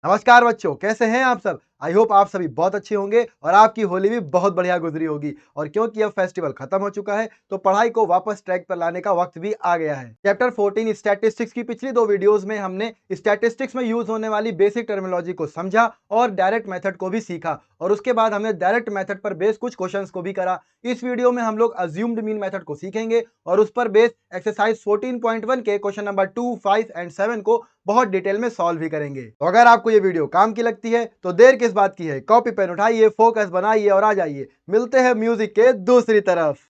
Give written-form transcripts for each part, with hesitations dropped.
नमस्कार बच्चों, कैसे हैं आप सब? आई होप आप सभी बहुत अच्छे होंगे और आपकी होली भी बहुत बढ़िया गुजरी होगी। और क्योंकि अब फेस्टिवल खत्म हो चुका है, तो पढ़ाई को वापस ट्रैक पर लाने का वक्त भी आ गया है। चैप्टर 14 स्टैटिस्टिक्स की पिछली दो वीडियोस में हमने स्टैटिस्टिक्स में यूज होने वाली बेसिक टर्मिनोलॉजी को समझा और डायरेक्ट मेथड को भी सीखा। और उसके बाद हमने डायरेक्ट मेथड पर बेस कुछ क्वेश्चंस को भी करा। इस वीडियो में हम लोग अज्यूम्ड मीन मेथड को सीखेंगे और उस पर बेस एक्सरसाइज 14.1 के क्वेश्चन नंबर 2, 5 एंड 7 को बहुत डिटेल में सॉल्व भी करेंगे। तो अगर आपको ये वीडियो काम की लगती है तो देर किस बात की है, कॉपी पेन उठाइए, फोकस बनाइए और आ जाइए। मिलते हैं म्यूजिक के दूसरी तरफ।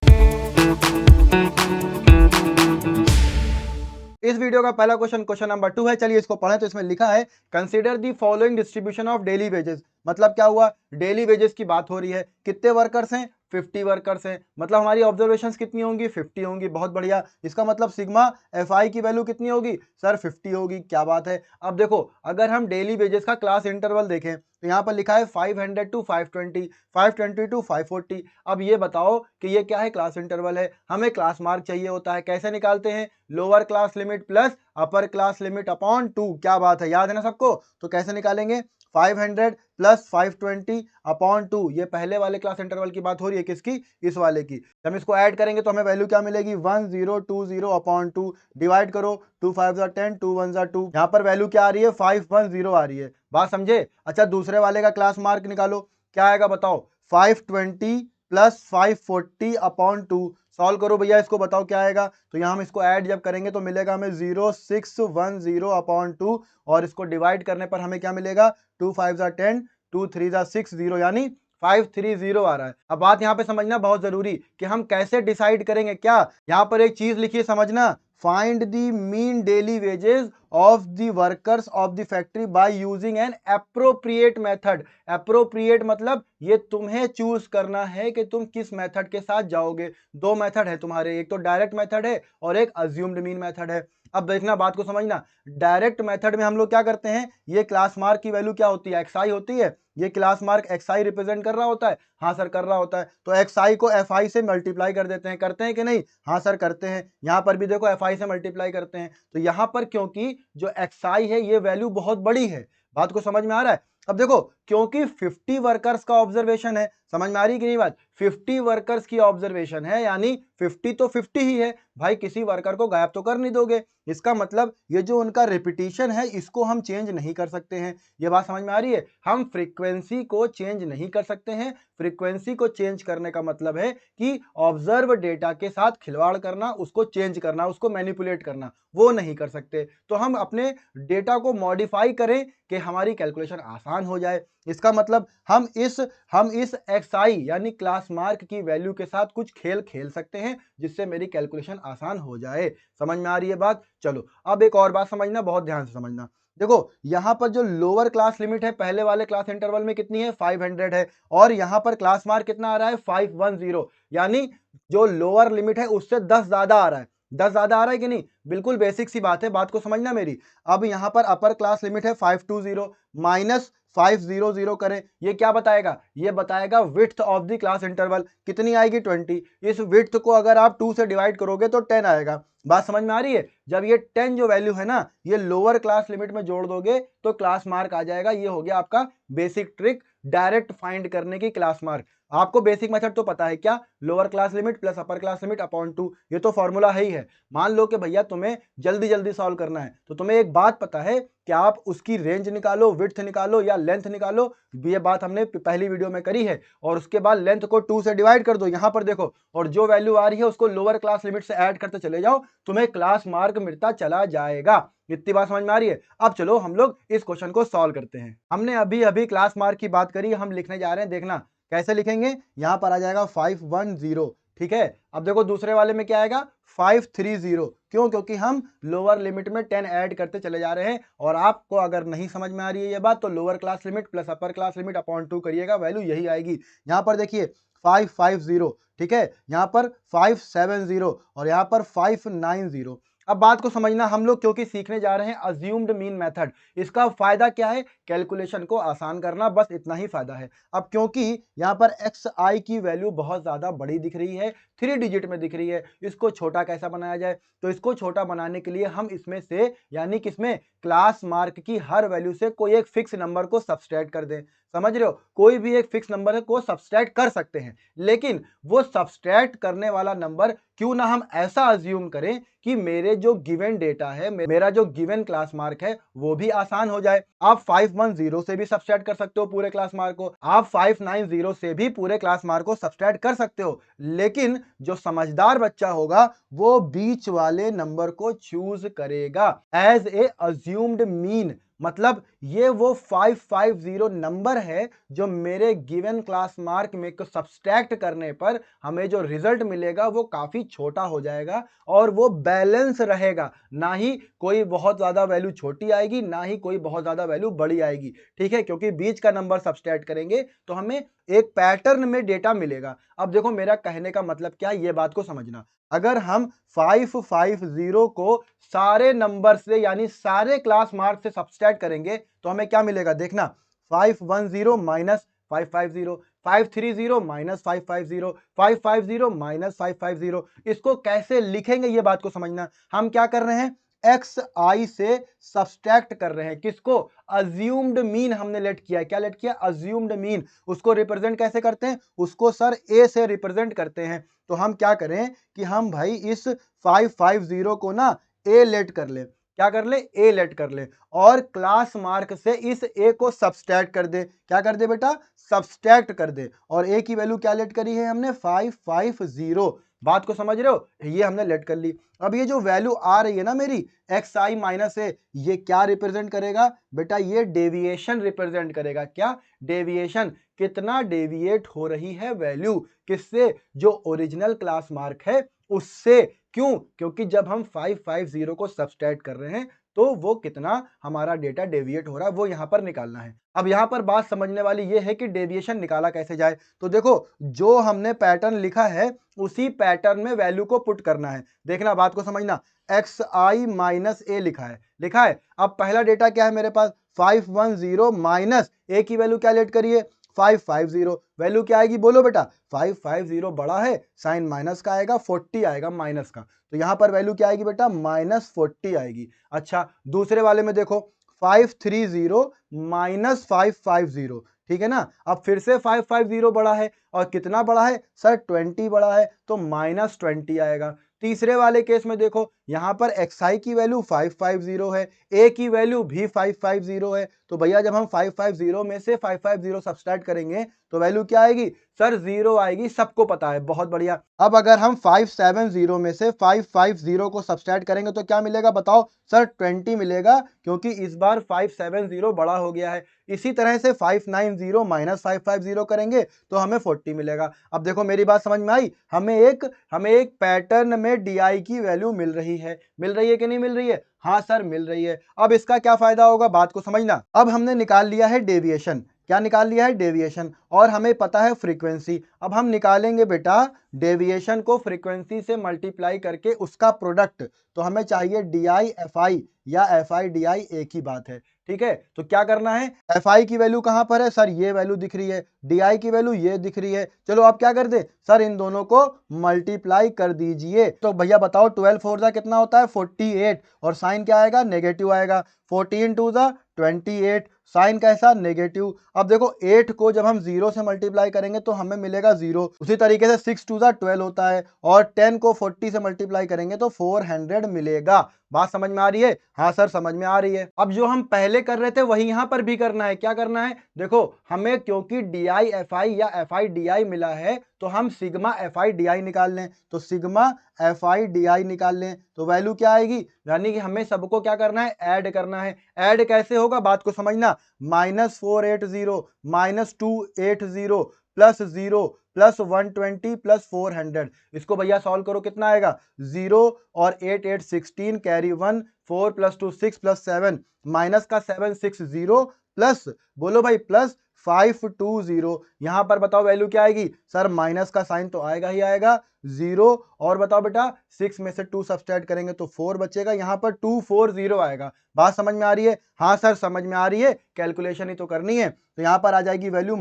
इस वीडियो का पहला क्वेश्चन क्वेश्चन नंबर 2 है। चलिए इसको पढ़ें। तो इसमें लिखा है consider the following distribution of daily wages. मतलब क्या हुआ, डेली वेजेस की बात हो रही है। कितने वर्कर्स हैं? 50 वर्कर्स हैं। मतलब हमारी ऑब्जर्वेशंस कितनी होंगी? 50 होंगी। बहुत बढ़िया। इसका मतलब सिग्मा एफ आई की वैल्यू कितनी होगी? सर 50 होगी। क्या बात है। अब देखो, अगर हम डेली वेजेस का क्लास इंटरवल देखें तो यहाँ पर लिखा है 500 टू 520, 520 टू 540। अब ये बताओ कि ये क्या है? क्लास इंटरवल है। हमें क्लास मार्क चाहिए होता है। कैसे निकालते हैं? Lower class limit plus upper class limit upon 2। क्या बात है, याद है ना सबको? तो कैसे निकालेंगे? 500 प्लस 520 अपॉन 2। ये पहले वाले क्लास इंटरवल की बात हो रही है। किसकी? इस वाले की। जब इसको ऐड करेंगे तो हमें वैल्यू क्या मिलेगी? 1020 अपॉन 2। डिवाइड करो, 2 5 जा 10, 2 1 जा 2। यहाँ पर वैल्यू क्या आ रही है? 510 आ रही है। बात समझे? अच्छा, दूसरे वाले का क्लास मार्क निकालो। क्या आएगा बताओ? 520 प्लस 540 अपॉन 2। सॉल्व करो भैया, इसको बताओ क्या आएगा। तो यहाँ हम इसको ऐड जब करेंगे तो मिलेगा हमें 0610 अपॉन 2। और इसको डिवाइड करने पर हमें क्या मिलेगा? 2 5 जा 10, 2 3 जा 60, यानी 530 आ रहा है। अब बात यहाँ पे समझना बहुत जरूरी कि हम कैसे डिसाइड करेंगे। क्या यहाँ पर एक चीज लिखिए, समझना। Find the mean daily wages of the workers of the factory by using N appropriate method. Appropriate मतलब ये तुम्हें चूज करना है कि तुम किस मेथड के साथ जाओगे। दो मेथड है तुम्हारे, एक तो डायरेक्ट मेथड है और एक अज्यूम्ड मीन मेथड है। अब देखना, बात को समझना। डायरेक्ट मेथड में हम लोग क्या करते हैं? ये क्लास मार्क की वैल्यू क्या होती है? एक्स आई होती है। ये class mark x I represent कर रहा होता है। हाँ सर, कर रहा होता है। तो एक्स आई को एफ आई से मल्टीप्लाई कर देते हैं। करते हैं कि नहीं? हाँ सर, करते हैं। यहां पर भी देखो एफ आई से मल्टीप्लाई करते हैं। तो यहां पर क्योंकि जो एक्स आई है ये वैल्यू बहुत बड़ी है। बात को समझ में आ रहा है? अब देखो, क्योंकि 50 वर्कर्स का ऑब्जर्वेशन है। समझ में आ रही कि नहीं बात? 50 वर्कर्स की ऑब्जर्वेशन है, यानी 50 तो 50 ही है भाई। किसी वर्कर को गायब तो कर नहीं दोगे। इसका मतलब ये जो उनका रिपीटिशन है इसको हम चेंज नहीं कर सकते हैं। ये बात समझ में आ रही है? हम फ्रीक्वेंसी को चेंज नहीं कर सकते हैं। फ्रीक्वेंसी को चेंज करने का मतलब है कि ऑब्जर्व डेटा के साथ खिलवाड़ करना, उसको चेंज करना, उसको मैनिपुलेट करना, वो नहीं कर सकते। तो हम अपने डेटा को मॉडिफाई करें कि हमारी कैलकुलेशन आसान हो जाए। इसका मतलब हम इस एक्स आई यानी क्लास मार्क की वैल्यू के साथ कुछ खेल खेल सकते हैं जिससे मेरी कैलकुलेशन आसान हो जाए। समझ में आ रही है बात? चलो, अब एक और बात समझना, बहुत ध्यान से समझना। देखो, यहां पर जो लोअर क्लास लिमिट है पहले वाले क्लास इंटरवल में कितनी है? 500 है। और यहां पर क्लास मार्क कितना आ रहा है? 510, यानी जो लोअर लिमिट है उससे 10 ज्यादा आ रहा है। 10 ज्यादा आ रहा है कि नहीं? बिल्कुल बेसिक सी बात है, बात को समझना मेरी। अब यहां पर अपर क्लास लिमिट है 520 माइनस 500 करें, ये क्या बताएगा? ये बताएगा width of the class interval कितनी आएगी? 20। इस विड्थ को अगर आप 2 से डिवाइड करोगे तो 10 आएगा। बात समझ में आ रही है? जब ये 10 जो वैल्यू है ना, ये लोअर क्लास लिमिट में जोड़ दोगे तो क्लास मार्क आ जाएगा। ये हो गया आपका बेसिक ट्रिक डायरेक्ट फाइंड करने की, क्लास मार्क। आपको बेसिक मेथड तो पता है क्या? Lower class limit plus upper class limit upon 2। ये तो फॉर्मूला है ही है। मान लो कि भैया तुम्हें जल्दी जल्दी सॉल्व करना है तो तुम्हें एक बात पता है कि आप उसकी रेंज निकालो, विड्थ निकालो या लेंथ निकालो। ये बात हमने पहली वीडियो में करी है। और उसके बाद लेंथ को 2 से डिवाइड कर दो, यहां पर देखो, और जो वैल्यू आ रही है उसको लोअर क्लास लिमिट से ऐड करते चले जाओ, तुम्हें क्लास मार्क मिलता चला जाएगा। इतनी बात समझ में आ रही है? अब चलो हम लोग इस क्वेश्चन को सॉल्व करते हैं। हमने अभी अभी क्लास मार्क की बात करी, हम लिखने जा रहे हैं। देखना कैसे लिखेंगे। यहां पर आ जाएगा 510, ठीक है। अब देखो दूसरे वाले में क्या आएगा? 530। क्यों? क्योंकि हम लोअर लिमिट में 10 ऐड करते चले जा रहे हैं। और आपको अगर नहीं समझ में आ रही है ये बात तो lower class limit plus upper class limit upon 2 करिएगा, वैल्यू यही आएगी। यहां पर देखिए 550, ठीक है। यहां पर 570 और यहां पर 590। अब बात को समझना, हम लोग क्योंकि सीखने जा रहे हैं अज्यूम्ड मीन मेथड। इसका फायदा क्या है? कैलकुलेशन को आसान करना, बस इतना ही फायदा है। अब क्योंकि यहां पर एक्स आई की वैल्यू बहुत ज्यादा बड़ी दिख रही है, 3 डिजिट में दिख रही है, इसको छोटा कैसा बनाया जाए? तो इसको छोटा बनाने के लिए हम इसमें से, यानी किसमें, क्लास मार्क की हर वैल्यू से कोई एक फिक्स नंबर को सब्सट्रैक्ट कर दें। समझ रहे हो, कोई भी एक फिक्स नंबर को सब्सट्रैक्ट कर सकते हैं, लेकिन वो सब्सट्रैक्ट करने वाला नंबर क्यों ना हम ऐसा अज्यूम करें कि मेरे जो गिवन डेटा है, मेरा जो गिवन क्लास मार्क है, वो भी आसान हो जाए। आप 510 से भी सब्सट्रैक्ट कर सकते हो पूरे क्लास मार्क को, आप 590 से भी पूरे क्लास मार्क को सब्सट्रैक्ट कर सकते हो, लेकिन जो समझदार बच्चा होगा वो बीच वाले नंबर को चूज करेगा एज ए अज्यूम्ड मीन। मतलब ये वो 550 नंबर है जो मेरे गिवन क्लास मार्क में को सब्सट्रैक्ट करने पर हमें जो रिजल्ट मिलेगा वो काफी छोटा हो जाएगा और वो बैलेंस रहेगा, ना ही कोई बहुत ज्यादा वैल्यू छोटी आएगी, ना ही कोई बहुत ज्यादा वैल्यू बड़ी आएगी। ठीक है, क्योंकि बीच का नंबर सब्सट्रैक्ट करेंगे तो हमें एक पैटर्न में डेटा मिलेगा। अब देखो मेरा कहने का मतलब क्या है, ये बात को समझना। अगर हम 550 को सारे नंबर से यानी सारे क्लास मार्क से सब्सट्रैक्ट करेंगे तो हमें क्या मिलेगा, देखना। 510 माइनस 550, 530 माइनस 550, 550 माइनस 550। इसको कैसे लिखेंगे ये बात को समझना। हम क्या कर रहे हैं, एक्स आई से सब्सट्रैक्ट कर रहे हैं, किसको, अज्यूम्ड मीन हमने लेट किया है। क्या लेट किया, अज्यूम्ड मीन। उसको रिप्रेजेंट कैसे करते हैं, उसको सर ए से रिप्रेजेंट करते हैं। तो हम क्या करें कि हम भाई इस 550 को ना ए लेट कर ले, क्या कर ले, ए लेट कर ले, और क्लास मार्क से इस ए को सब्सट्रैक्ट कर दे। क्या कर दे बेटा, सब्सट्रैक्ट कर दे। और ए की वैल्यू क्या लेट करी है हमने, 550। बात को समझ रहे हो, ये हमने लेट कर ली। अब ये जो वैल्यू आ रही है ना मेरी एक्स आई माइनस ए, ये क्या रिप्रेजेंट करेगा बेटा, ये डेविएशन रिप्रेजेंट करेगा। क्या, डेविएशन, कितना डेविएट हो रही है वैल्यू, किससे, जो ओरिजिनल क्लास मार्क है उससे। क्यों, क्योंकि जब हम 550 को सब्सट्रैक्ट कर रहे हैं तो वो कितना हमारा डेटा डेविएट हो रहा है वो यहां पर निकालना है। अब यहां पर बात समझने वाली ये है कि डेविएशन निकाला कैसे जाए। तो देखो जो हमने पैटर्न लिखा है उसी पैटर्न में वैल्यू को पुट करना है। देखना, बात को समझना। एक्स आई माइनस ए लिखा है, लिखा है। अब पहला डेटा क्या है मेरे पास, 510 माइनस ए की वैल्यू क्या लेट करिए, 550। वैल्यू क्या आएगी बोलो बेटा, 550 बड़ा है, साइन माइनस का आएगा, 40 आएगा माइनस का, तो यहां पर वैल्यू क्या आएगी बेटा, -40 आएगी। अच्छा, दूसरे वाले में देखो 530 माइनस 550, ठीक है ना। अब फिर से 550 बड़ा है, और कितना बड़ा है सर, 20 बड़ा है, तो -20 आएगा। तीसरे वाले केस में देखो, यहां पर xi की वैल्यू 550 है, a की वैल्यू भी 550 है, तो भैया जब हम 550 में से 550 सब्सट्रैक्ट करेंगे तो वैल्यू क्या आएगी सर, 0 आएगी, सबको पता है, बहुत बढ़िया। अब अगर हम 570 में से 550 को सब्सट्रैक्ट करेंगे तो क्या मिलेगा बताओ सर, 20 मिलेगा, क्योंकि इस बार 570 बड़ा हो गया है। इसी तरह से 590 माइनस 550 करेंगे तो हमें 40 मिलेगा। अब देखो मेरी बात समझ में आई, हमें एक पैटर्न में DI की वैल्यू मिल रही है, मिल रही है कि नहीं मिल रही है, हाँ सर मिल रही है। अब इसका क्या फायदा होगा, बात को समझना। अब हमने निकाल लिया है डेविएशन, क्या निकाल लिया है, डेविएशन, और हमें पता है फ्रीक्वेंसी। अब हम निकालेंगे बेटा डेविएशन को फ्रीक्वेंसी से मल्टीप्लाई करके उसका प्रोडक्ट। तो हमें चाहिए DI FI या FI DI, एक ही बात है, ठीक है। तो क्या करना है, FI की वैल्यू कहां पर है सर, ये वैल्यू दिख रही है, DI की वैल्यू ये दिख रही है। चलो आप क्या कर दे सर, इन दोनों को मल्टीप्लाई कर दीजिए। तो भैया बताओ 12 4 जा कितना होता है, 48, और साइन क्या आएगा, नेगेटिव आएगा। 14 2 जा 28, साइन कैसा, नेगेटिव। अब देखो 8 को जब हम 0 से मल्टीप्लाई करेंगे तो हमें मिलेगा 0। उसी तरीके से 6 2 जा 12 होता है, और 10 को 40 से मल्टीप्लाई करेंगे तो 400 मिलेगा। बात समझ में आ रही है, हाँ सर समझ में आ रही है। अब जो हम पहले कर रहे थे वही यहां पर भी करना है। क्या करना है, देखो हमें क्योंकि DI FI या FI DI मिला है तो हम सिग्मा FI DI निकाल लें। तो सिग्मा FI DI निकाल लें तो वैल्यू क्या आएगी, यानी कि हमें सबको क्या करना है, ऐड करना है। ऐड कैसे होगा, बात को समझना। -480 -280 प्लस 0 प्लस 120 प्लस 400, इसको भैया सॉल्व करो, कितना आएगा, 0 और 8 8 16, कैरी 1, 4 + 2 6 + 7, माइनस का 760 प्लस, बोलो भाई, प्लस 520। यहां पर बताओ वैल्यू क्या आएगी सर, माइनस का साइन तो आएगा ही आएगा, 0, और बताओ बेटा 6 में से 2 सब्सट्रैक्ट करेंगे तो 4 बचेगा, यहां पर 240 आएगा। बात समझ में आ रही है, हाँ सर समझ में आ रही है, कैलकुलेशन ही तो करनी है। तो यहां पर आ जाएगी वैल्यू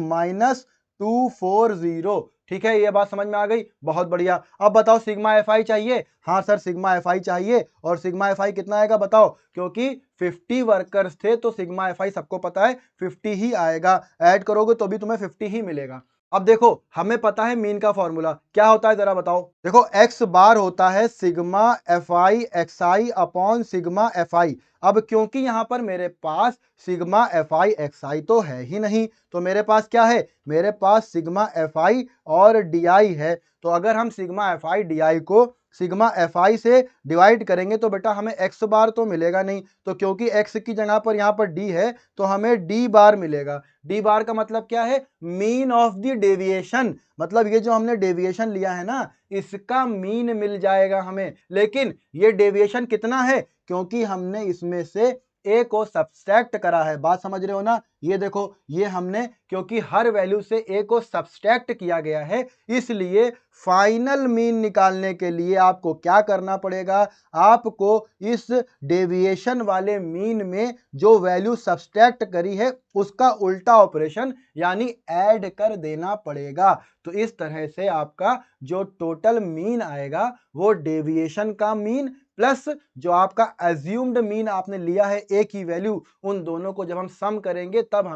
240। ठीक है, ये बात समझ में आ गई, बहुत बढ़िया। अब बताओ सिग्मा एफ आई चाहिए? हाँ सर सिग्मा एफ आई चाहिए। और सिग्मा एफ आई कितना आएगा बताओ? क्योंकि 50 वर्कर्स थे तो सिग्मा एफ आई सबको पता है 50 ही आएगा, ऐड करोगे तो भी तुम्हें 50 ही मिलेगा। अब देखो हमें पता है मीन का फॉर्मूला क्या होता है, जरा बताओ। देखो एक्स बार होता है सिग्मा एफ आई एक्स आई अपॉन सिग्मा एफ आई। अब क्योंकि यहां पर मेरे पास सिग्मा एफ आई एक्स आई तो है ही नहीं, तो मेरे पास क्या है? मेरे पास सिग्मा एफ आई और डी आई है। तो अगर हम सिग्मा एफ आई डी आई को सिग्मा एफ आई से डिवाइड करेंगे तो बेटा हमें एक्स बार तो मिलेगा नहीं, तो क्योंकि एक्स की जगह पर यहाँ पर डी है तो हमें डी बार मिलेगा। डी बार का मतलब क्या है? मीन ऑफ द डेविएशन, मतलब ये जो हमने डेविएशन लिया है ना इसका मीन मिल जाएगा हमें। लेकिन ये डेविएशन कितना है? क्योंकि हमने इसमें से ए को सब्सट्रैक्ट करा है, बात समझ रहे हो ना? ये देखो ये हमने क्योंकि हर वैल्यू से ए को सब्सट्रैक्ट किया गया है, इसलिए फाइनल मीन निकालने के लिए आपको क्या करना पड़ेगा? आपको इस डेविएशन वाले मीन में जो वैल्यू सब्सट्रैक्ट करी है उसका उल्टा ऑपरेशन यानी ऐड कर देना पड़ेगा। तो इस तरह से आपका जो टोटल मीन आएगा वो डेविएशन का मीन प्लस जो आपका अज्यूम्ड मीन आपने लिया है ए की वैल्यू, उन दोनों को जब हम सम करेंगे तब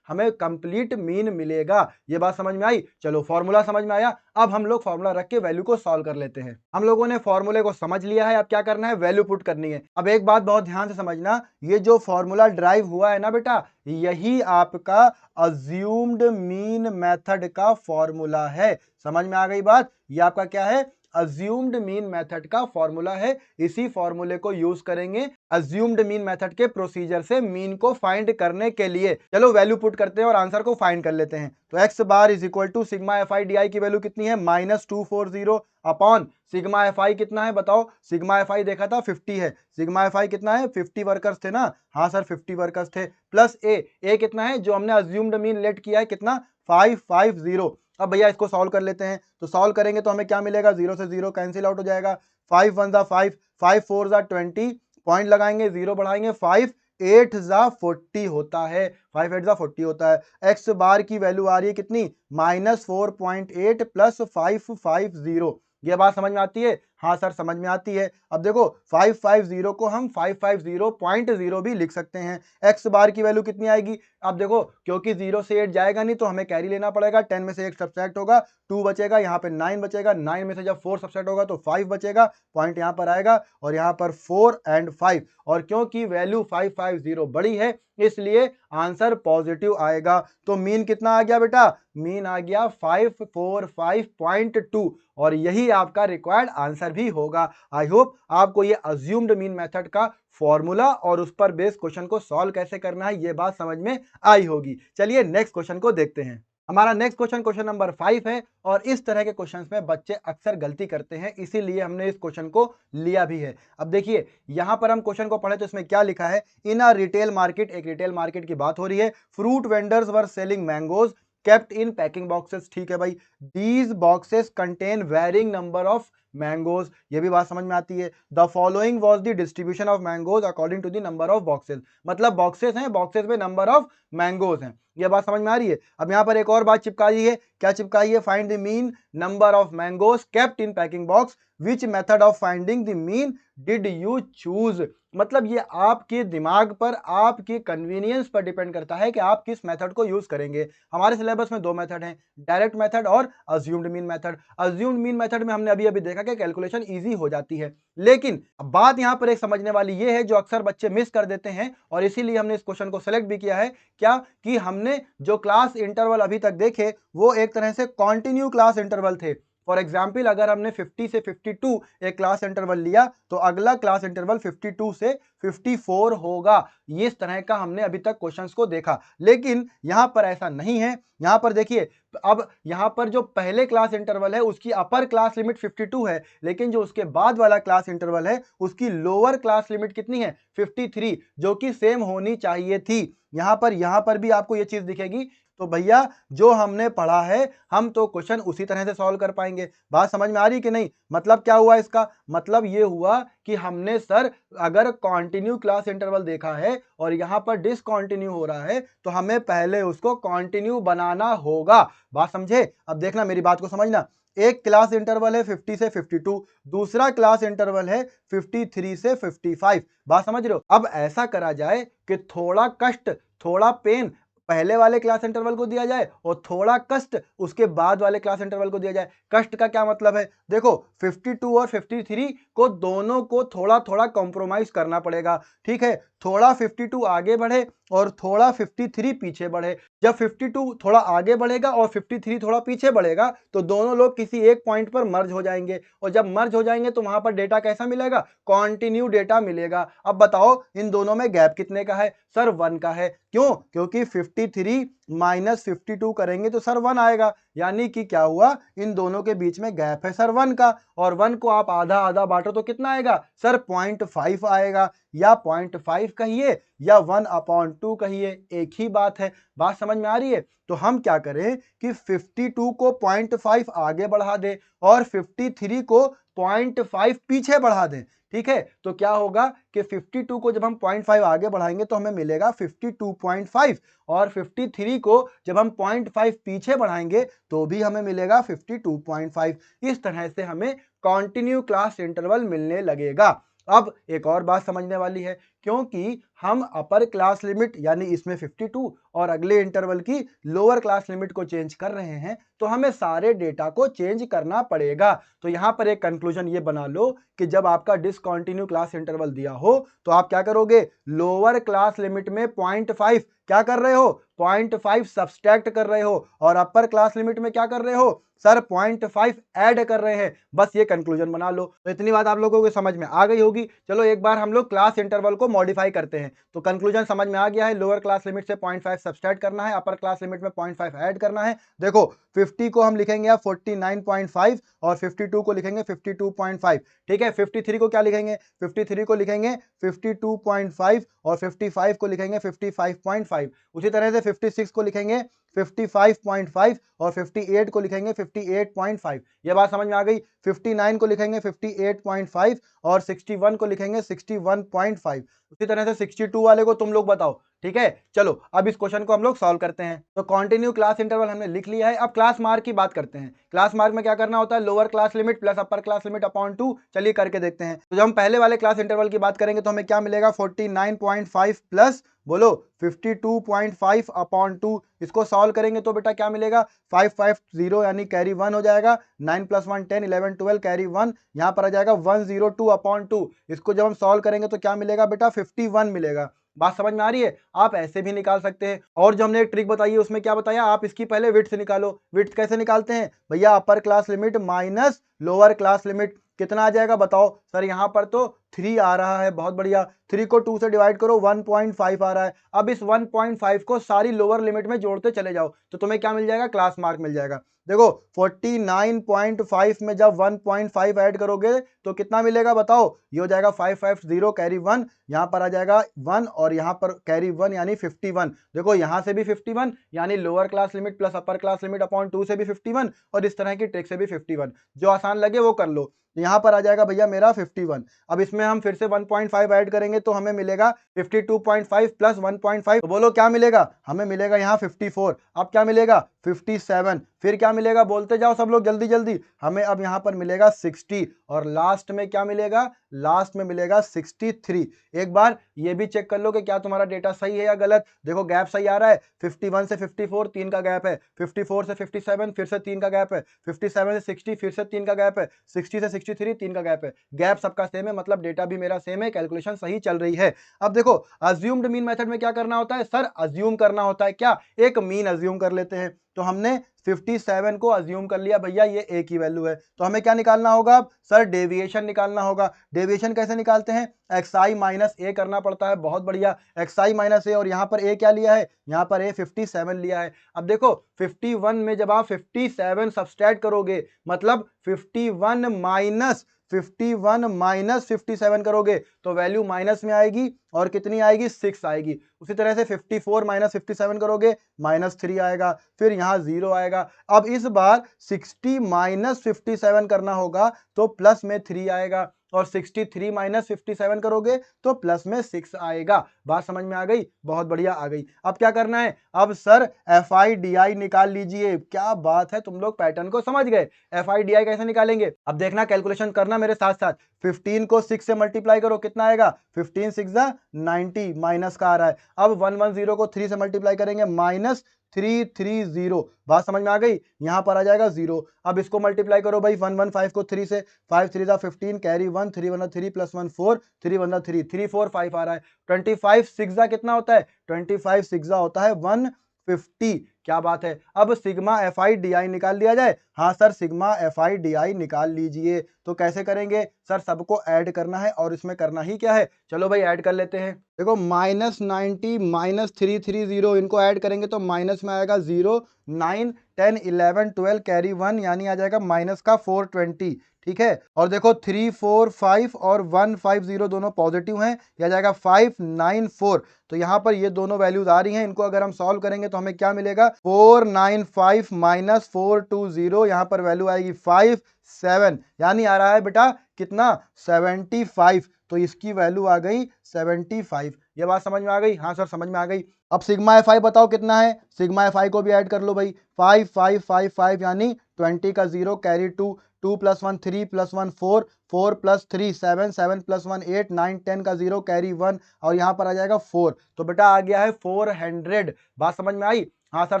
हमें कंप्लीट मीन मिलेगा। ये बात समझ में आई? चलो फॉर्मूला समझ में आया। अब हम लोग फॉर्मूला रख के वैल्यू को सॉल्व कर लेते हैं। हम लोगों ने फॉर्मूले को समझ लिया है, अब क्या करना है? वैल्यू पुट करनी है। अब एक बात बहुत ध्यान से समझना, ये जो फॉर्मूला ड्राइव हुआ है ना बेटा, यही आपका अज्यूम्ड मीन मेथड का फॉर्मूला है। समझ में आ गई बात? ये आपका क्या है? अज्यूम्ड मीन मेथड का फॉर्मूला है। इसी फॉर्मूले को यूज करेंगे अज्यूम्ड मीन मेथड के प्रोसीजर से मीन को फाइंड करने के लिए। चलो वैल्यू पुट करते हैं और आंसर को फाइंड कर लेते हैं। तो X bar is equal to sigma F I D I की वैल्यू कितनी है? -240 अपॉन सिग्मा एफ आई कितना है बताओ? सिग्मा एफ आई देखा था 50 है। सिग्मा एफ आई कितना है? 50 वर्कर्स थे ना? हाँ सर 50 वर्कर्स थे। प्लस ए कितना है जो हमने अज्यूम्ड मीन लेट किया है? कितना? 550। अब भैया इसको सॉल्व कर लेते हैं। तो सॉल्व करेंगे तो हमें क्या मिलेगा? 0 से 0 कैंसिल आउट हो जाएगा। 5 1 जा 5, 5 4 जा 20, पॉइंट लगाएंगे 0 बढ़ाएंगे 5 8 जा 40 होता है। 5 8 जा 40 होता है। एक्स बार की वैल्यू आ रही है कितनी? -4.8 प्लस 550। ये बात समझ में आती है? हाँ सर समझ में आती है। अब देखो 550 को हम 550.0 भी लिख सकते हैं। एक्स बार की वैल्यू कितनी आएगी? अब देखो क्योंकि 0 से 8 जाएगा नहीं तो हमें कैरी लेना पड़ेगा। 10 में से 1 सब्ट्रैक्ट होगा, 2 बचेगा, यहाँ पे 9 बचेगा। 9 में से जब 4 सब्ट्रैक्ट होगा तो 5 बचेगा, पॉइंट यहाँ पर आएगा और यहाँ पर 4 एंड 5। और क्योंकि वैल्यू 550 बड़ी है इसलिए आंसर पॉजिटिव आएगा। तो मीन कितना आ गया बेटा? मीन आ गया 545.2 और यही आपका रिक्वायर्ड आंसर भी होगा। आई होप आपको ये अज्यूम्ड मीन मेथड का फॉर्मूला और उस पर बेस्ड क्वेश्चन को सॉल्व कैसे करना है ये बात समझ में आई होगी। चलिए नेक्स्ट क्वेश्चन को देखते हैं। हमारा नेक्स्ट क्वेश्चन क्वेश्चन नंबर 5 है और इस तरह के क्वेश्चंस में बच्चे अक्सर गलती करते हैं, इसीलिए हमने इस क्वेश्चन को लिया भी है। अब देखिए यहां पर हम क्वेश्चन को पढ़े तो इसमें क्या लिखा है? इन अ रिटेल मार्केट, एक रिटेल मार्केट की बात हो रही है। Fruit vendors were selling mangoes kept in packing boxes। ठीक है भाई, these boxes contain varying number of mangoes। ये भी बात समझ में आती है। The following was the distribution of mangoes according to the number of boxes। मतलब बॉक्सेस हैं, बॉक्सेस में नंबर ऑफ मैंगोज हैं। ये बात समझ में आ रही है? अब यहाँ पर एक और बात चिपकाई है। क्या चिपकाई है? Find the mean number of mangoes kept in packing box, which method of finding the mean did you choose. मतलब ये आपके दिमाग पर, आपके कन्वीनियंस पर डिपेंड करता है कि आप किस मेथड को यूज करेंगे। हमारे सिलेबस में 2 मेथड हैं, डायरेक्ट मेथड और assumed mean method. Assumed mean method में हमने अभी देखा कि कैलकुलेशन इजी हो जाती है, लेकिन बात यहां पर एक समझने वाली ये है जो अक्सर बच्चे मिस कर देते हैं और इसीलिए हमने इस क्वेश्चन को सिलेक्ट भी किया है। क्या कि हमने जो क्लास इंटरवल अभी तक देखे वो एक तरह से कॉन्टिन्यू क्लास इंटरवल थे। फॉर एग्जाम्पल अगर हमने 50 से 52 एक क्लास इंटरवल लिया तो अगला क्लास इंटरवल 52 से 54 होगा। इस तरह का हमने अभी तक क्वेश्चंस को देखा, लेकिन यहां पर ऐसा नहीं है। यहां पर देखिए, अब यहां पर जो पहले क्लास इंटरवल है उसकी अपर क्लास लिमिट 52 है, लेकिन जो उसके बाद वाला क्लास इंटरवल है उसकी लोअर क्लास लिमिट कितनी है? 53, जो कि सेम होनी चाहिए थी। यहां पर भी आपको ये चीज दिखेगी। तो भैया जो हमने पढ़ा है हम तो क्वेश्चन उसी तरह से सॉल्व कर पाएंगे। बात समझ में आ रही कि नहीं? मतलब क्या हुआ इसका? मतलब ये हुआ कि हमने सर अगर कॉन्टिन्यू क्लास इंटरवल देखा है और यहाँ पर डिसकॉन्टिन्यू हो रहा है, तो हमें पहले उसको कॉन्टिन्यू बनाना होगा। बात समझे? अब देखना, मेरी बात को समझना। एक क्लास इंटरवल है 50 से 52, दूसरा क्लास इंटरवल है 53 से 55। बात समझ रहे हो? अब ऐसा करा जाए कि थोड़ा कष्ट, थोड़ा पेन पहले वाले क्लास इंटरवल को दिया जाए और थोड़ा कष्ट उसके बाद वाले क्लास इंटरवल को दिया जाए। कष्ट का क्या मतलब है? देखो 52 और 53 को दोनों को थोड़ा थोड़ा कॉम्प्रोमाइज करना पड़ेगा। ठीक है, थोड़ा 52 आगे बढ़े और थोड़ा 53 पीछे बढ़े। जब 52 थोड़ा आगे बढ़ेगा और 53 थोड़ा पीछे बढ़ेगा तो दोनों लोग किसी एक पॉइंट पर मर्ज हो जाएंगे, और जब मर्ज हो जाएंगे तो वहां पर डेटा कैसा मिलेगा? कॉन्टिन्यू डेटा मिलेगा। अब बताओ इन दोनों में गैप कितने का है? सर 1 का है। क्यों? क्योंकि 53 माइनस 52 करेंगे तो सर 1 आएगा, यानी कि क्या हुआ? इन दोनों के बीच में गैप है सर 1 का, और 1 को आप आधा आधा बांटो तो कितना आएगा? सर 0.5 आएगा, या 0.5 कहिए या 1/2 कहिए, एक ही बात है। बात समझ में आ रही है? तो हम क्या करें कि 52 को 0.5 आगे बढ़ा दें और 53 को 0.5 पीछे बढ़ा दें। ठीक है, तो क्या होगा कि 52 को जब हम 0.5 आगे बढ़ाएंगे तो हमें मिलेगा 52.5, और 53 को जब हम 0.5 पीछे बढ़ाएंगे तो भी हमें मिलेगा 52.5। इस तरह से हमें कॉन्टिन्यू क्लास इंटरवल मिलने लगेगा। अब एक और बात समझने वाली है, क्योंकि हम अपर क्लास लिमिट यानी इसमें 52 और अगले इंटरवल की लोअर क्लास लिमिट को चेंज कर रहे हैं, तो हमें सारे डेटा को चेंज करना पड़ेगा। तो यहां पर एक कंक्लूजन ये बना लो कि जब आपका डिसकंटिन्यू क्लास इंटरवल दिया हो तो आप क्या करोगे? लोअर क्लास लिमिट में 0.5 क्या कर रहे हो? 0.5 सब्सट्रैक्ट कर रहे हो, और अपर क्लास लिमिट में क्या कर रहे हो? सर 0.5 ऐड कर रहे हैं। बस ये कंक्लूजन बना लो। तो इतनी बात आप लोगों को समझ में आ गई होगी। चलो एक बार हम लोग क्लास इंटरवल को मॉडिफाई करते हैं। तो कंक्लूजन समझ में आ गया है, लोअर क्लास लिमिट से 0.5 सब्सट्रैक्ट करना है, अपर क्लास लिमिट में 0.5 ऐड करना है। देखो 50 को हम लिखेंगे 49.5 और 52 को लिखेंगे 52.5। ठीक है, 53 को क्या लिखेंगे? 53 को लिखेंगे 52.5 और 55 को लिखेंगे 55.5। उसी तरह से 56 को लिखेंगे 55.5 और 58 को लिखेंगे 58.5। ये बात समझ में आ गई? 59 को लिखेंगे 58.5 और 61 को लिखेंगे 61.5। उसी तरह से 62 वाले को तुम लोग बताओ। ठीक है, चलो अब इस क्वेश्चन को हम लोग सॉल्व करते हैं। तो कॉन्टिन्यू क्लास इंटरवल हमने लिख लिया है। अब क्लास मार्क की बात करते हैं। क्लास मार्क में क्या करना होता है? Lower class limit plus upper class limit upon 2। चलिए करके देखते हैं। तो जब हम पहले वाले क्लास इंटरवल की बात करेंगे तो हमें क्या मिलेगा? 49.5 प्लस बोलो 52.5 अपॉन 2। इसको सॉल्व करेंगे तो बेटा क्या मिलेगा? 550 यानी कैरी 1 हो जाएगा। 9 + 1 10 11 12 कैरी 1, यहाँ पर आ जाएगा 102 अपॉन 2। इसको जब हम सॉल्व करेंगे तो क्या मिलेगा बेटा? 51 मिलेगा। बात समझ में आ रही है? आप ऐसे भी निकाल सकते हैं, और जो हमने एक ट्रिक बताई है उसमें क्या बताया? आप इसकी पहले विड्थ निकालो। विड्थ कैसे निकालते हैं भैया? Upper class limit minus lower class limit. कितना आ जाएगा बताओ? सर यहाँ पर तो 3 आ रहा है। बहुत बढ़िया, 3 को 2 से डिवाइड करो, 1.5 आ रहा है। अब इस 1.5 को सारी लोअर लिमिट में जोड़ते चले जाओ तो तुम्हें क्या मिल जाएगा? क्लास मार्क मिल जाएगा। देखो 49.5 में जब 1.5 ऐड करोगे तो कितना मिलेगा बताओ? ये हो जाएगा 550 कैरी 1, यहाँ पर आ जाएगा 1 और यहाँ पर कैरी 1 यानी 51। देखो यहाँ से भी 51 यानी lower class limit plus upper class limit upon 2 से भी 51, और इस तरह की ट्रिक से भी 51। जो आसान लगे वो कर लो। यहाँ पर आ जाएगा भैया मेरा 51। अब इसमें हम फिर से 1.5 ऐड करेंगे तो हमें मिलेगा 52.5 प्लस 1.5। तो बोलो क्या मिलेगा? हमें मिलेगा यहाँ 54। अब क्या मिलेगा? 57। फिर क्या मिलेगा? बोलते जाओ सब लोग जल्दी जल्दी। हमें अब यहाँ पर मिलेगा 60, और लास्ट में क्या मिलेगा? लास्ट में मिलेगा 63। एक बार ये भी चेक कर लो कि क्या तुम्हारा डेटा सही है या गलत। देखो गैप सही आ रहा है। 51 से 54 3 का गैप है, 54 से 57 फिर से 3 का गैप है, 57 से 60 फिर से 3 का गैप है, 60 से 63 3 का गैप है। गैप सबका सेम है, मतलब डेटा भी मेरा सेम है, कैलकुलेशन सही चल रही है। अब देखो अज्यूम्ड मीन मेथड में क्या करना होता है? सर अज्यूम करना होता है क्या? एक मीन अज्यूम कर लेते हैं। तो हमने 57 को अज्यूम कर लिया भैया ये ए की वैल्यू है, तो हमें क्या निकालना होगा? अब सर डेविएशन निकालना होगा। डेविएशन कैसे निकालते हैं? xi माइनस ए करना पड़ता है। बहुत बढ़िया, xi माइनस ए, और यहाँ पर ए क्या लिया है? यहाँ पर ए 57 लिया है। अब देखो 51 में जब आप 57 सब्सट्रैक्ट करोगे, मतलब 51 माइनस 57 करोगे तो वैल्यू माइनस में आएगी, और कितनी आएगी? 6 आएगी। उसी तरह से 54 माइनस 57 करोगे, -3 आएगा, फिर यहाँ 0 आएगा। अब इस बार 60 माइनस 57 करना होगा तो प्लस में 3 आएगा। और 63 माइनस 57 करोगे तो प्लस में 6 आएगा। बात समझ में आ गई? बहुत बढ़िया आ गई। अब क्या करना है? अब सर FIDI निकाल लीजिए। क्या बात है, तुम लोग पैटर्न को समझ गए। FIDI कैसे निकालेंगे? अब देखना, कैलकुलेशन करना मेरे साथ साथ। 15 को 6 से मल्टीप्लाई करो, कितना आएगा? 15 6 90, माइनस का आ रहा है। अब 110 को 3 से मल्टीप्लाई करेंगे, माइनस 330। बात समझ में आ गई? यहां पर आ जाएगा 0। अब इसको मल्टीप्लाई करो भाई, 115 को 3 से, 5 3 15, कैरी 1, 3 1 3 प्लस 1 4, 3 1 3, 3 4 5 आ रहा है। 25 6 कितना होता है? 25 6 होता है 150। क्या बात है। अब सिग्मा FIDI निकाल लिया जाए। हाँ सर, सिग्मा FIDI निकाल लीजिए। तो कैसे करेंगे सर? सबको ऐड करना है और इसमें करना ही क्या है? चलो भाई ऐड कर लेते हैं। देखो, -90 -330, इनको ऐड करेंगे तो माइनस में आएगा 0, 9 10 11 12 कैरी 1, यानी आ जाएगा माइनस का 420। ठीक है। और देखो 3 4 5 और 150 दोनों पॉजिटिव हैं, यह आ जाएगा 594। तो यहाँ पर ये दोनों वैल्यूज आ रही हैं, इनको अगर हम सॉल्व करेंगे तो हमें क्या मिलेगा? 495 माइनस 420, यहाँ पर वैल्यू आएगी 57, यानी आ रहा है बेटा कितना? 75। तो इसकी वैल्यू आ गई 75। ये बात समझ में आ गई? हाँ सर, समझ में आ गई। अब सिग्मा FI बताओ कितना है? सिग्मा FI को भी ऐड कर लो भाई। 5 5 5 5 यानी 20 का 0 carry 2, 2 plus 1 3 plus 1 4, 4 plus 3 7, 7 plus 1 8, 9 10 का 0 कैरी 1, और यहाँ पर आ जाएगा 4। तो बेटा आ गया है 400। बात समझ में आई? हाँ सर,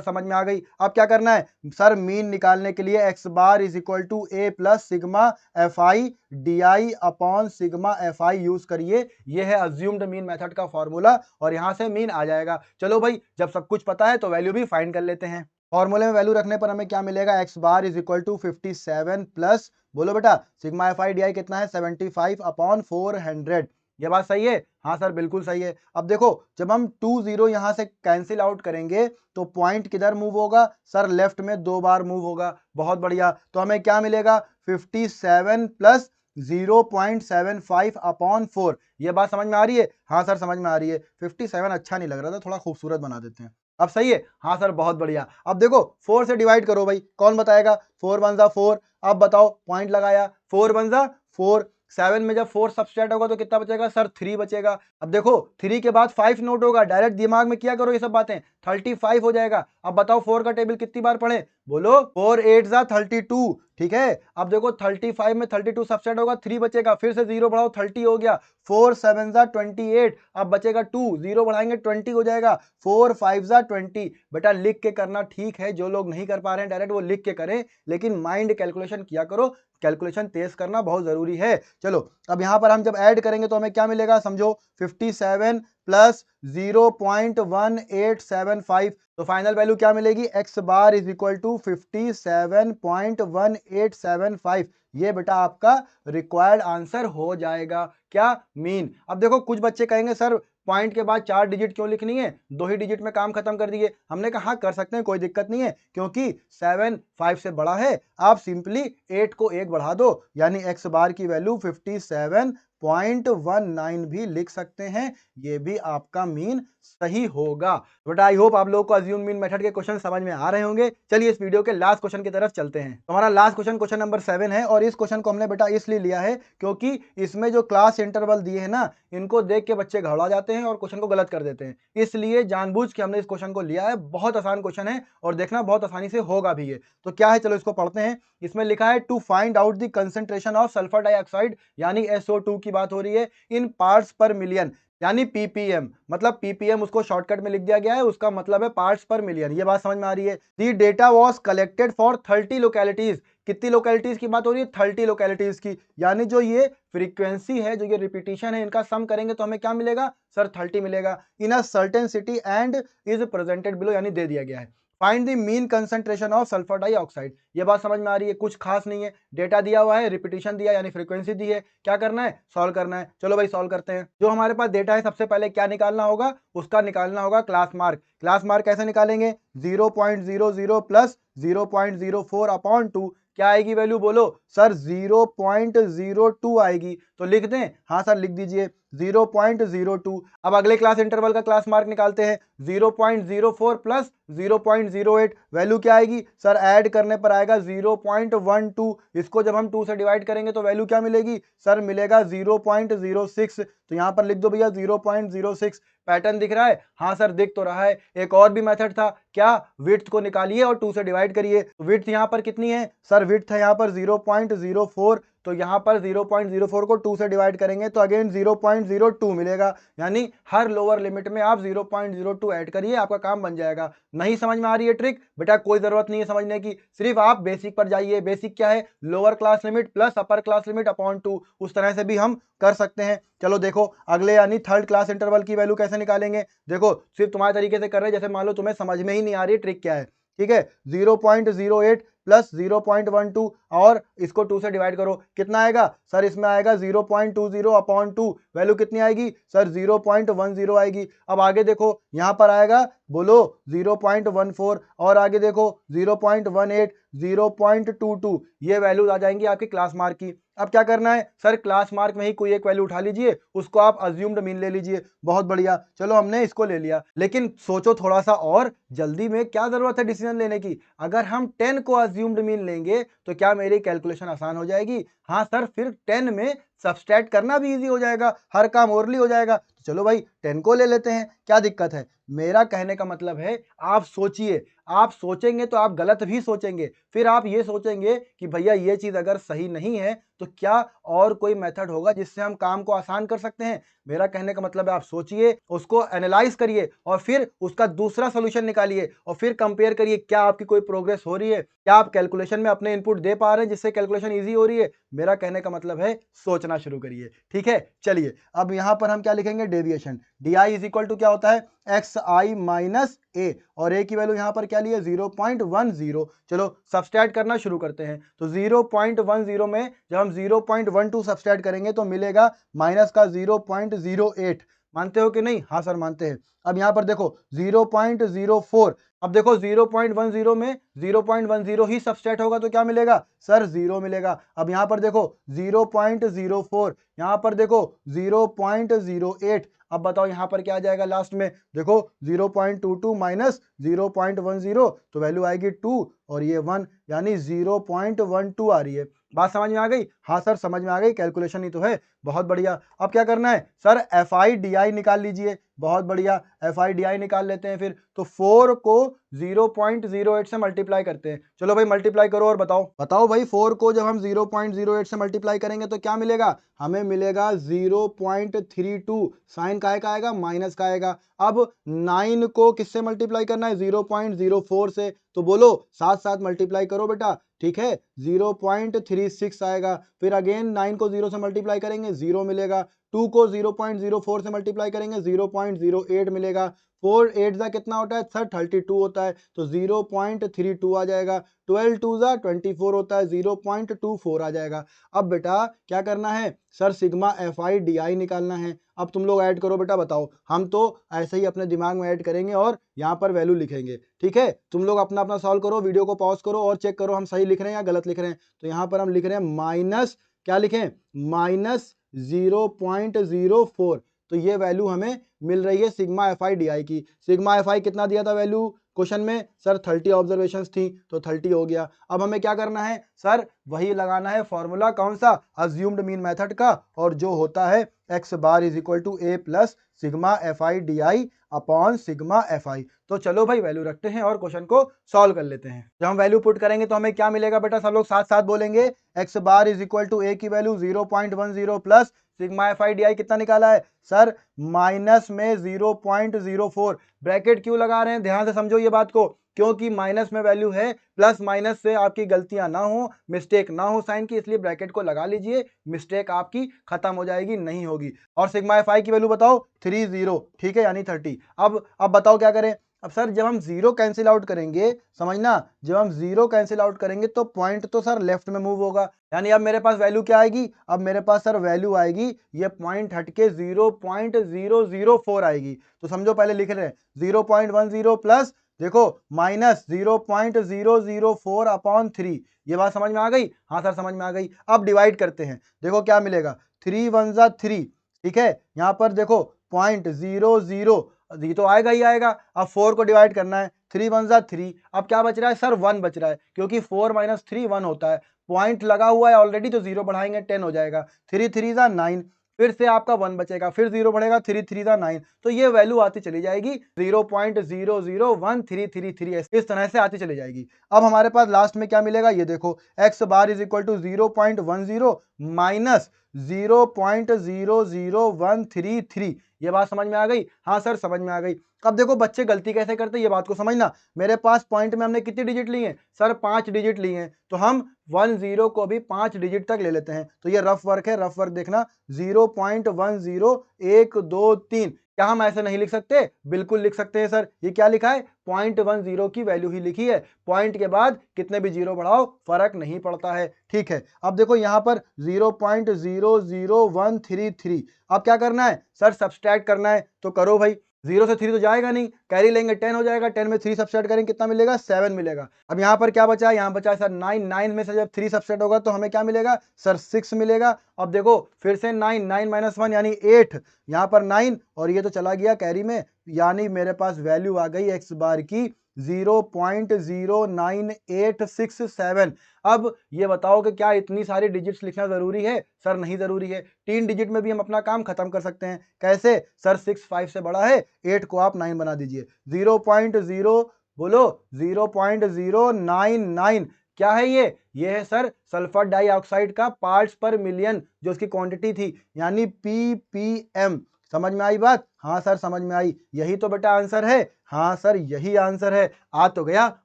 समझ में आ गई। अब क्या करना है सर? मीन निकालने के लिए x bar is equal to a plus sigma FIDI upon sigma FI use करिए। ये है अज्यूम्ड मीन मेथड का फॉर्मूला, और यहां से मीन आ जाएगा। चलो भाई, जब सब कुछ पता है तो वैल्यू भी फाइंड कर लेते हैं। फॉर्मूले में वैल्यू रखने पर हमें क्या मिलेगा? x bar is equal to 57 plus, बोलो बेटा, सिग्मा FIDI कितना है? 75 अपॉन 400। ये बात सही है? हाँ सर, बिल्कुल सही है। अब देखो, जब हम 2 0 यहां से कैंसिल आउट करेंगे तो पॉइंट किधर मूव होगा? सर लेफ्ट में 2 बार मूव होगा। बहुत बढ़िया। तो हमें क्या मिलेगा? 57 प्लस 0.75 अपॉन 4। ये बात समझ में आ रही है? हाँ सर, समझ में आ रही है। 57 अच्छा नहीं लग रहा था, थोड़ा खूबसूरत बना देते हैं। अब सही है? हाँ सर, बहुत बढ़िया। अब देखो 4 से डिवाइड करो भाई, कौन बताएगा? 4 1 4। अब बताओ, पॉइंट लगाया, 4 1 4। 7 में जब 4 सब्सट्रैक्ट होगा तो कितना बचेगा? सर 3 बचेगा। अब देखो 3 के बाद 5 नोट होगा, डायरेक्ट दिमाग में किया करो ये सब बातें, 35 हो जाएगा। अब बताओ 4 का टेबल कितनी बार पढ़े? बोलो, 4 8 32। ठीक है। अब देखो 35 में 32 सब्सट्रैक्ट होगा, 3 बचेगा, फिर से 0 बढ़ाओ, 30 हो गया। 4 7 28, अब बचेगा 2, 0 बढ़ाएंगे 20 हो जाएगा। 4 5 20। बेटा लिख के करना ठीक है, जो लोग नहीं कर पा रहे हैं डायरेक्ट वो लिख के करें, लेकिन माइंड कैलकुलेशन किया करो। कैलकुलेशन तेज करना बहुत जरूरी है। चलो, अब यहां पर हम जब ऐड करेंगे तो हमें क्या मिलेगा? समझो, 57 प्लस 0.1875। तो फाइनल वैल्यू क्या मिलेगी? x bar is equal to 57.1875। ये बेटा आपका रिक्वायर्ड आंसर हो जाएगा। क्या? मीन। अब देखो कुछ बच्चे कहेंगे सर पॉइंट के बाद 4 डिजिट क्यों लिखनी है? 2 ही डिजिट में काम खत्म कर दिए। हमने कहा हाँ, कर सकते हैं, कोई दिक्कत नहीं है, क्योंकि 7 5 से बड़ा है। आप सिंपली 8 को 1 बढ़ा दो, यानी x बार की वैल्यू 57.19 भी लिख सकते हैं। ये भी आपका मीन सही होगा। बट आई होप आप लोगों को अज्यूम मीन मेथड के क्वेश्चन समझ में आ रहे होंगे। चलिए इस वीडियो के लास्ट क्वेश्चन की तरफ चलते हैं। हमारा लास्ट क्वेश्चन, क्वेश्चन नंबर 7 है, और इस क्वेश्चन को हमने बेटा इसलिए लिया है क्योंकि इसमें जो क्लास इंटरवल दिए हैं ना, इनको देख के बच्चे घबरा जाते हैं और क्वेश्चन को गलत कर देते हैं। इसलिए जानबूझ के हमने इस क्वेश्चन को लिया है। बहुत आसान क्वेश्चन है और देखना बहुत आसानी से होगा भी ये। तो क्या है, चलो इसको पढ़ते हैं। इसमें लिखा है to find out the concentration of sulphur dioxide, यानी SO2 की बात हो रही है, इन पार्ट्स पर मिलियन, यानी ppm। मतलब ppm उसको शॉर्टकट में लिख दिया गया है, उसका मतलब है पार्ट्स पर मिलियन। ये बात समझ में आ रही है? दी data was collected for 30 localities. कितनी लोकेलिटीज की बात हो रही है? 30 लोकेलिटीज की। यानी जो ये फ्रीक्वेंसी है, जो ये रिपीटिशन है, इनका सम करेंगे तो हमें क्या मिलेगा? सर 30 मिलेगा। In a certain city and is presented below, यानी दे दिया गया है। Find the mean concentration of sulphur dioxide. ये बात समझ में आ रही है? कुछ खास नहीं है, डेटा दिया हुआ है, रिपीटिशन दिया यानी फ्रीक्वेंसी दी है, क्या करना है? सॉल्व करना है। चलो भाई सॉल्व करते हैं। जो हमारे पास डेटा है, सबसे पहले क्या निकालना होगा? उसका निकालना होगा क्लास मार्क। क्लास मार्क कैसे निकालेंगे? 0.00 प्लस 0.04 अपॉन 2। क्या आएगी वैल्यू? बोलो सर 0.02 आएगी। तो लिख दें? हाँ सर लिख दीजिए। 0.02। अब अगले क्लास इंटरवल का क्लास मार्क निकालते हैं। 0.04 प्लस 0.08 वैल्यू क्या आएगी सर? ऐड करने पर आएगा 0.12। इसको जब हम 2 से डिवाइड करेंगे तो वैल्यू क्या मिलेगी सर? मिलेगा 0.06। तो यहां पर लिख दो भैया 0.06। पैटर्न दिख रहा है? हाँ सर दिख तो रहा है। एक और भी मेथड था, क्या? विड्थ को निकालिए और 2 से डिवाइड करिए। विड्थ यहां पर कितनी है सर? विड्थ है यहां पर 0.04। तो यहां पर 0.04 को 2 से डिवाइड करेंगे तो अगेन 0.02 मिलेगा। यानी हर लोअर लिमिट में आप 0.02 ऐड करिए, आपका काम बन जाएगा। नहीं समझ में आ रही है ट्रिक? बेटा कोई जरूरत नहीं है समझने की, सिर्फ आप बेसिक पर जाइए। बेसिक क्या है? Lower class limit plus upper class limit upon 2। उस तरह से भी हम कर सकते हैं। चलो देखो अगले यानी थर्ड क्लास इंटरवल की वैल्यू कैसे निकालेंगे। देखो सिर्फ तुम्हारे तरीके से कर रहे हैं जैसे मान लो तुम्हें समझ में ही नहीं आ रही ट्रिक क्या है। ठीक है, 0.08 प्लस 0.12 और इसको 2 से डिवाइड करो, कितना आएगा सर? इसमें आएगा 0.20 अपॉन 2। वैल्यू कितनी आएगी सर? 0.10 आएगी। अब आगे देखो यहां पर आएगा, बोलो 0.14 और आगे देखो 0.18, 0.22। ये वैल्यूज आ जाएंगी आपकी क्लास मार्क की। अब क्या करना है सर? क्लास मार्क में ही कोई एक वैल्यू उठा लीजिए, उसको आप अज्यूम्ड मीन ले लीजिए। बहुत बढ़िया, चलो हमने इसको ले लिया। लेकिन सोचो थोड़ा सा और, जल्दी में क्या जरूरत है डिसीजन लेने की? अगर हम 10 को अज्यूम्ड मीन लेंगे तो क्या मेरी कैलकुलेशन आसान हो जाएगी? हाँ सर, फिर 10 में सब्सट्रैक्ट करना भी इजी हो जाएगा, हर काम ओरली हो जाएगा। तो चलो भाई 10 को ले लेते हैं, क्या दिक्कत है? मेरा कहने का मतलब है आप सोचिए, आप सोचेंगे तो आप गलत भी सोचेंगे। फिर आप ये सोचेंगे कि भैया ये चीज अगर सही नहीं है तो क्या और कोई मेथड होगा जिससे हम काम को आसान कर सकते हैं। मेरा कहने का मतलब है आप सोचिए, उसको एनालाइज करिए और फिर उसका दूसरा सोल्यूशन निकालिए और फिर कंपेयर करिए क्या आपकी कोई प्रोग्रेस हो रही है, क्या आप कैलकुलेशन में अपने इनपुट दे पा रहे हैं जिससे कैलकुलेशन ईजी हो रही है। मेरा कहने का मतलब है सोचना शुरू करिए। ठीक है, चलिए अब यहां पर हम क्या लिखेंगे? Deviation. D I is equal to क्या होता है? एक्स आई माइनस ए, और ए की वैल्यू यहां पर क्या ली है? 0.10। चलो सब्सट्रैक्ट करना शुरू करते हैं। तो 0.10 में जब हम 0.12 सब्सट्रैक्ट करेंगे तो मिलेगा माइनस का 0.08। मानते हो कि नहीं? हाँ सर मानते हैं। अब यहां पर देखो 0.04। अब देखो 0.10 में 0.10 ही सब्सट्रैक्ट होगा तो क्या मिलेगा सर? 0 मिलेगा। अब यहां पर देखो 0.04, यहां पर देखो 0.08। अब बताओ यहां पर क्या आ जाएगा लास्ट में? देखो 0.22 माइनस 0.10 तो वैल्यू आएगी 2 और ये 1, यानी 0.12 आ रही है। बात समझ में आ गई? हाँ सर समझ में आ गई, कैलकुलेशन ही तो है। बहुत बढ़िया। अब क्या करना है सर? एफ आई डी आई निकाल लीजिए। बहुत बढ़िया, एफ आई डी आई निकाल लेते हैं फिर। तो 4 को 0.08 से मल्टीप्लाई करते हैं। चलो भाई मल्टीप्लाई करो और बताओ भाई 4 को जब हम 0.08 से मल्टीप्लाई करेंगे तो क्या मिलेगा? हमें मिलेगा 0.32। साइन काहे का आएगा? माइनस का आएगा। अब 9 को किससे मल्टीप्लाई करना है? 0.04 से। तो बोलो साथ साथ मल्टीप्लाई करो बेटा। ठीक है, 0.36 आएगा। फिर अगेन 9 को 0 से मल्टीप्लाई करेंगे 0 मिलेगा। 2 को 0.04 से मल्टीप्लाई करेंगे 0.08 मिलेगा। 4 8 जा कितना होता है सर? 32 होता है, तो 0.32 आ जाएगा। 12 2 जा 24 होता है, 0.24 आ जाएगा। अब बेटा क्या करना है sir? Sigma F I D आई निकालना है। अब तुम लोग ऐड करो बेटा, बताओ। हम तो ऐसे ही अपने दिमाग में ऐड करेंगे और यहाँ पर वैल्यू लिखेंगे। ठीक है, तुम लोग अपना अपना सॉल्व करो, वीडियो को पॉज करो और चेक करो हम सही लिख रहे हैं या गलत लिख रहे हैं। तो यहाँ पर हम लिख रहे हैं माइनस, क्या लिखें? माइनस 0.04। तो ये वैल्यू हमें मिल रही है sigma F I D I की। सिग्मा एफ आई कितना दिया था वैल्यू क्वेश्चन में सर? 30 ऑब्जर्वेशंस थी तो 30 हो गया। अब हमें क्या करना है सर? वही लगाना है फॉर्मूला, कौन सा? अज्यूम्ड मीन मेथड का, और जो होता है X bar is equal to A plus sigma F I D I upon sigma F I. तो चलो भाई वैल्यू रखते हैं और क्वेश्चन को सॉल्व कर लेते हैं। जब हम वैल्यू पुट करेंगे तो हमें क्या मिलेगा बेटा? सब लोग साथ साथ बोलेंगे। X bar is equal to A की value 0.10 plus sigma F I D I कितना निकाला है सर? माइनस में 0.04। ब्रैकेट क्यों लगा रहे हैं? ध्यान से समझो ये बात को, क्योंकि माइनस में वैल्यू है, प्लस माइनस से आपकी गलतियां ना हो, मिस्टेक ना हो साइन की, इसलिए ब्रैकेट को लगा लीजिए। मिस्टेक आपकी खत्म हो जाएगी, नहीं होगी। और सिग्मा एफ आई की वैल्यू बताओ 30, ठीक है, यानी 30। अब बताओ क्या करें? अब सर जब हम जीरो कैंसिल आउट करेंगे, समझना, जब हम जीरो कैंसिल आउट करेंगे तो पॉइंट तो सर लेफ्ट में मूव होगा, यानी अब मेरे पास वैल्यू क्या आएगी? अब मेरे पास सर वैल्यू आएगी, ये पॉइंट हटके 0.004 आएगी। तो समझो पहले लिख रहे हैं 0.10 प्लस देखो माइनस 0.004 अपॉन 3। ये बात समझ में आ गई? हाँ सर समझ में आ गई। अब डिवाइड करते हैं, देखो क्या मिलेगा? 3 1 जा 3, ठीक है। यहाँ पर देखो 0.00, ये तो आएगा ही आएगा। अब 4 को डिवाइड करना है, 3 वन जा 3। अब क्या बच रहा है सर, 1 बच रहा है, क्योंकि 4 - 3 1 होता है। पॉइंट लगा हुआ है ऑलरेडी, तो 0 बढ़ाएंगे 10 हो जाएगा। 3 3 जा 9, फिर से आपका 1 बचेगा, फिर 0 बढ़ेगा, 3 3 जा 9। तो ये वैल्यू आती चली जाएगी 0.001333, इस तरह से आती चली जाएगी। अब हमारे पास लास्ट में क्या मिलेगा, ये देखो, x bar is equal to 0.10 minus 0.00133। ये बात समझ में आ गई? हाँ सर समझ में आ गई। अब देखो बच्चे गलती कैसे करते हैं, ये बात को समझना। मेरे पास पॉइंट में हमने कितनी डिजिट ली है सर, 5 डिजिट ली हैं, तो हम 10 को भी 5 डिजिट तक ले लेते हैं। तो ये रफ वर्क है, रफ वर्क देखना, 0.10 1 2 3। क्या हम ऐसे नहीं लिख सकते? बिल्कुल लिख सकते हैं सर। ये क्या लिखा है, 0.10 की वैल्यू ही लिखी है। पॉइंट के बाद कितने भी जीरो बढ़ाओ फर्क नहीं पड़ता है, ठीक है। अब देखो यहाँ पर 0.00133। अब क्या करना है सर, सब्सट्रैक्ट करना है, तो करो भाई। 0 से 3 तो जाएगा नहीं, कैरी लेंगे 10 हो जाएगा, 10 में 3 सब्सट्रैक्ट करेंगे कितना मिलेगा, 7 मिलेगा। अब यहाँ पर क्या बचा है, यहाँ बचा है सर 9, 9 में से जब 3 सब्सट्रैक्ट होगा तो हमें क्या मिलेगा सर, 6 मिलेगा। अब देखो फिर से 9, 9 - 1 यानी 8, यहाँ पर 9 और ये तो चला गया कैरी में, यानी मेरे पास वैल्यू आ गई x बार की 0.09867। अब ये बताओ कि क्या इतनी सारी डिजिट्स लिखना जरूरी है? सर नहीं जरूरी है, 3 डिजिट में भी हम अपना काम खत्म कर सकते हैं। कैसे सर, 6 5 से बड़ा है, 8 को आप 9 बना दीजिए। 0.0 बोलो 0.099। क्या है ये है सर सल्फर डाइऑक्साइड का पार्ट्स पर मिलियन, जो उसकी क्वांटिटी थी, यानी ppm। समझ में आई बात? हाँ सर समझ में आई। यही तो बेटा आंसर है। हाँ सर यही आंसर है। आ तो गया,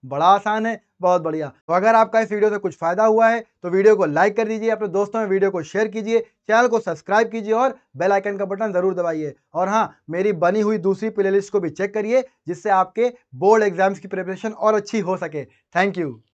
बड़ा आसान है, बहुत बढ़िया। तो अगर आपका इस वीडियो से कुछ फायदा हुआ है तो वीडियो को लाइक कर दीजिए, अपने दोस्तों में वीडियो को शेयर कीजिए, चैनल को सब्सक्राइब कीजिए और बेल आइकन का बटन जरूर दबाइए। और हाँ, मेरी बनी हुई दूसरी प्लेलिस्ट को भी चेक करिए, जिससे आपके बोर्ड एग्जाम्स की प्रिपरेशन और अच्छी हो सके। Thank you.